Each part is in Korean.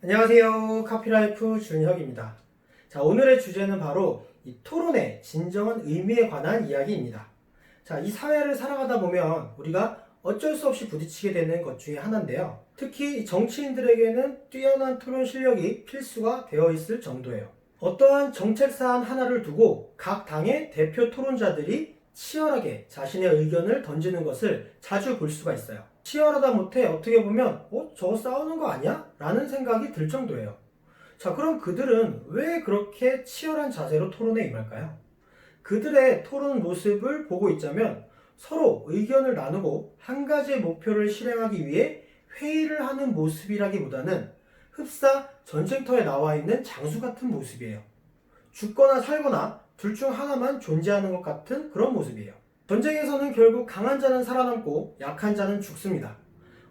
안녕하세요. 카피라이프 준혁입니다. 자, 오늘의 주제는 바로 이 토론의 진정한 의미에 관한 이야기입니다. 자, 이 사회를 살아가다 보면 우리가 어쩔 수 없이 부딪히게 되는 것 중에 하나인데요. 특히 정치인들에게는 뛰어난 토론 실력이 필수가 되어 있을 정도예요. 어떠한 정책 사안 하나를 두고 각 당의 대표 토론자들이 치열하게 자신의 의견을 던지는 것을 자주 볼 수가 있어요. 치열하다 못해 어떻게 보면 저거 싸우는 거 아니야? 라는 생각이 들 정도예요. 자, 그럼 그들은 왜 그렇게 치열한 자세로 토론에 임할까요? 그들의 토론 모습을 보고 있자면 서로 의견을 나누고 한 가지의 목표를 실행하기 위해 회의를 하는 모습이라기보다는 흡사 전쟁터에 나와 있는 장수 같은 모습이에요. 죽거나 살거나 둘 중 하나만 존재하는 것 같은 그런 모습이에요. 전쟁에서는 결국 강한 자는 살아남고 약한 자는 죽습니다.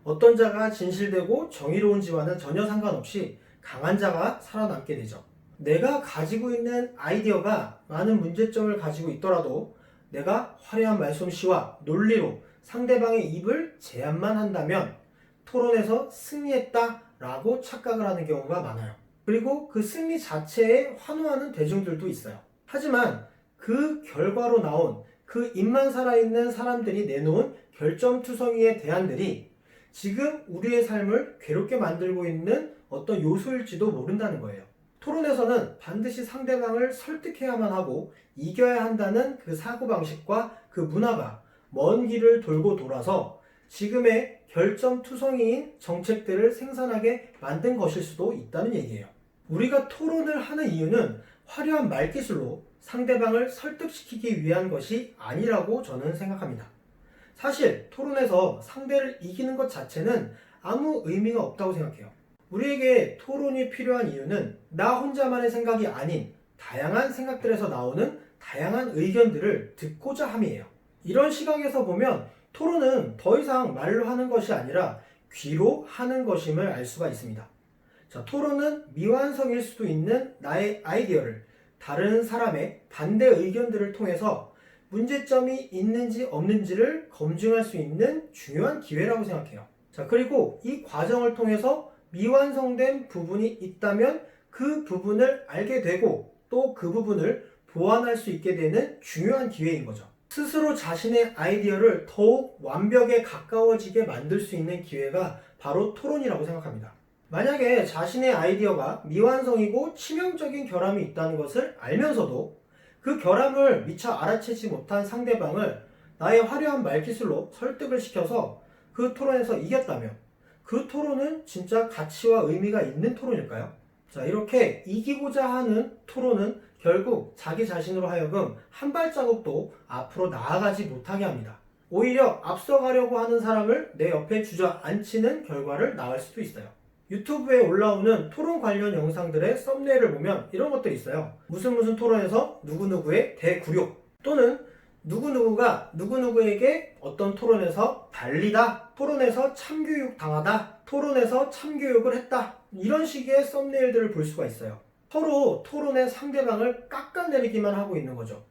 어떤 자가 진실되고 정의로운지와는 전혀 상관없이 강한 자가 살아남게 되죠. 내가 가지고 있는 아이디어가 많은 문제점을 가지고 있더라도 내가 화려한 말솜씨와 논리로 상대방의 입을 제압만 한다면 토론에서 승리했다라고 착각을 하는 경우가 많아요. 그리고 그 승리 자체에 환호하는 대중들도 있어요. 하지만 그 결과로 나온 그 입만 살아있는 사람들이 내놓은 결점투성이의 대안들이 지금 우리의 삶을 괴롭게 만들고 있는 어떤 요소일지도 모른다는 거예요. 토론에서는 반드시 상대방을 설득해야만 하고 이겨야 한다는 그 사고방식과 그 문화가 먼 길을 돌고 돌아서 지금의 결점투성이인 정책들을 생산하게 만든 것일 수도 있다는 얘기예요. 우리가 토론을 하는 이유는 화려한 말기술로 상대방을 설득시키기 위한 것이 아니라고 저는 생각합니다. 사실 토론에서 상대를 이기는 것 자체는 아무 의미가 없다고 생각해요. 우리에게 토론이 필요한 이유는 나 혼자만의 생각이 아닌 다양한 생각들에서 나오는 다양한 의견들을 듣고자 함이에요. 이런 시각에서 보면 토론은 더 이상 말로 하는 것이 아니라 귀로 하는 것임을 알 수가 있습니다. 자, 토론은 미완성일 수도 있는 나의 아이디어를 다른 사람의 반대 의견들을 통해서 문제점이 있는지 없는지를 검증할 수 있는 중요한 기회라고 생각해요. 자, 그리고 이 과정을 통해서 미완성된 부분이 있다면 그 부분을 알게 되고 또 그 부분을 보완할 수 있게 되는 중요한 기회인 거죠. 스스로 자신의 아이디어를 더욱 완벽에 가까워지게 만들 수 있는 기회가 바로 토론이라고 생각합니다. 만약에 자신의 아이디어가 미완성이고 치명적인 결함이 있다는 것을 알면서도 그 결함을 미처 알아채지 못한 상대방을 나의 화려한 말기술로 설득을 시켜서 그 토론에서 이겼다면 그 토론은 진짜 가치와 의미가 있는 토론일까요? 자, 이렇게 이기고자 하는 토론은 결국 자기 자신으로 하여금 한 발자국도 앞으로 나아가지 못하게 합니다. 오히려 앞서가려고 하는 사람을 내 옆에 주저앉히는 결과를 낳을 수도 있어요. 유튜브에 올라오는 토론 관련 영상들의 썸네일을 보면 이런 것들이 있어요. 무슨 토론에서 누구누구의 대굴욕, 또는 누구누구가 누구누구에게 어떤 토론에서 달리다, 토론에서 참교육 당하다, 토론에서 참교육을 했다, 이런 식의 썸네일들을 볼 수가 있어요. 서로 토론의 상대방을 깎아내리기만 하고 있는 거죠.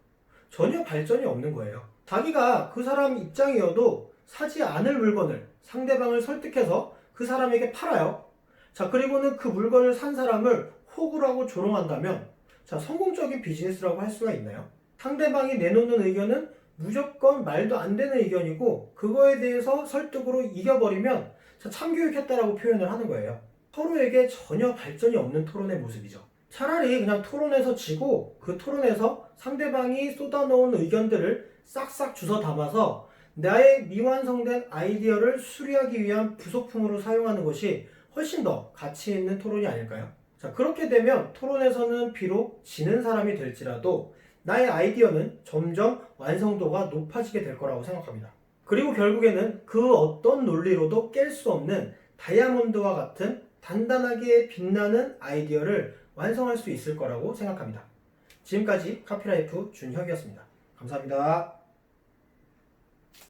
전혀 발전이 없는 거예요. 자기가 그 사람 입장이어도 사지 않을 물건을 상대방을 설득해서 그 사람에게 팔아요. 자, 그리고는 그 물건을 산 사람을 호구라고 조롱한다면 성공적인 비즈니스라고 할 수가 있나요? 상대방이 내놓는 의견은 무조건 말도 안 되는 의견이고 그거에 대해서 설득으로 이겨버리면 참교육했다라고 표현을 하는 거예요. 서로에게 전혀 발전이 없는 토론의 모습이죠. 차라리 그냥 토론에서 지고 그 토론에서 상대방이 쏟아놓은 의견들을 싹싹 주워 담아서 나의 미완성된 아이디어를 수리하기 위한 부속품으로 사용하는 것이 훨씬 더 가치 있는 토론이 아닐까요? 자, 그렇게 되면 토론에서는 비록 지는 사람이 될지라도 나의 아이디어는 점점 완성도가 높아지게 될 거라고 생각합니다. 그리고 결국에는 그 어떤 논리로도 깰 수 없는 다이아몬드와 같은 단단하게 빛나는 아이디어를 완성할 수 있을 거라고 생각합니다. 지금까지 카피라이프 준혁이었습니다. 감사합니다.